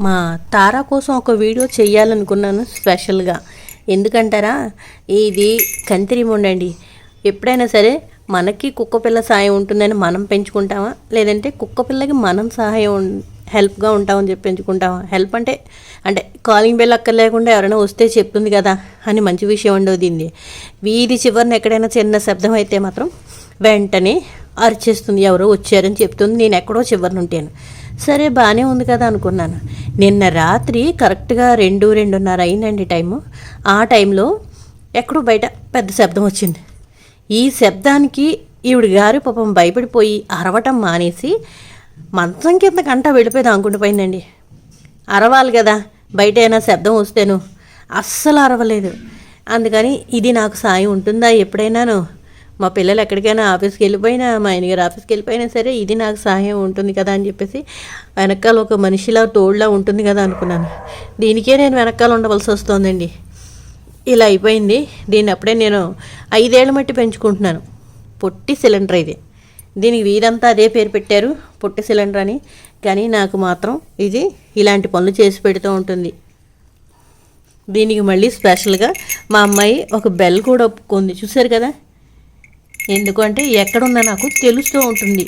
మా తారా కోసం ఒక వీడియో చేయాలనుకున్నాను స్పెషల్గా. ఎందుకంటారా, ఇది కంతిరిముండండి. ఎప్పుడైనా సరే మనకి కుక్కపిల్ల సాయం ఉంటుందని మనం పెంచుకుంటామా, లేదంటే కుక్కపిల్లకి మనం సహాయం హెల్ప్గా ఉంటామని చెప్పి పెంచుకుంటామా? హెల్ప్ అంటే అంటే కాలింగ్ బెల్ అక్కర్లేకుండా ఎవరైనా వస్తే చెప్తుంది కదా అని మంచి విషయం ఉండవు. దీన్ని వీధి చివరిన ఎక్కడైనా చిన్న శబ్దం అయితే మాత్రం వెంటనే అరిచేస్తుంది, ఎవరో వచ్చారని చెప్తుంది. నేను ఎక్కడో చివరిన ఉంటాను. సరే బాగానే ఉంది కదా అనుకున్నాను. నిన్న రాత్రి కరెక్ట్గా 2-2:30 అయిందండి టైము. ఆ టైంలో ఎక్కడో బయట పెద్ద శబ్దం వచ్చింది. ఈ శబ్దానికి ఈవిడ గారు పాపం భయపడిపోయి అరవటం మానేసి మంచం కింద కంట వెళ్ళిపోయి అనుకుంటుపోయిందండి. అరవాలి కదా బయట అయినా శబ్దం వస్తేను, అస్సలు అరవలేదు. అందుకని ఇది నాకు సాయం ఉంటుందా ఎప్పుడైనాను? మా పిల్లలు ఎక్కడికైనా ఆఫీస్కి వెళ్ళిపోయినా, మా ఆయనగారు ఆఫీస్కి వెళ్ళిపోయినా సరే ఇది నాకు సహాయం ఉంటుంది కదా అని చెప్పేసి వెనకాల ఒక మనిషిలా తోడులా ఉంటుంది కదా అనుకున్నాను. దీనికే నేను వెనకాల ఉండవలసి వస్తుందండి. ఇలా అయిపోయింది. దీన్ని అప్పుడే నేను 5 ఏళ్ళ మట్టి పెంచుకుంటున్నాను. పొట్టి సిలిండర్ ఇది. దీనికి వీరంతా అదే పేరు పెట్టారు, పొట్టి సిలిండర్ అని. కానీ నాకు మాత్రం ఇది ఇలాంటి పనులు చేసి పెడుతూ ఉంటుంది. దీనికి మళ్ళీ స్పెషల్గా మా అమ్మాయి ఒక బెల్ కూడా ఒప్పుకుంది, చూసారు కదా. ఎందుకంటే ఎక్కడున్నా నాకు తెలుస్తూ ఉంటుంది.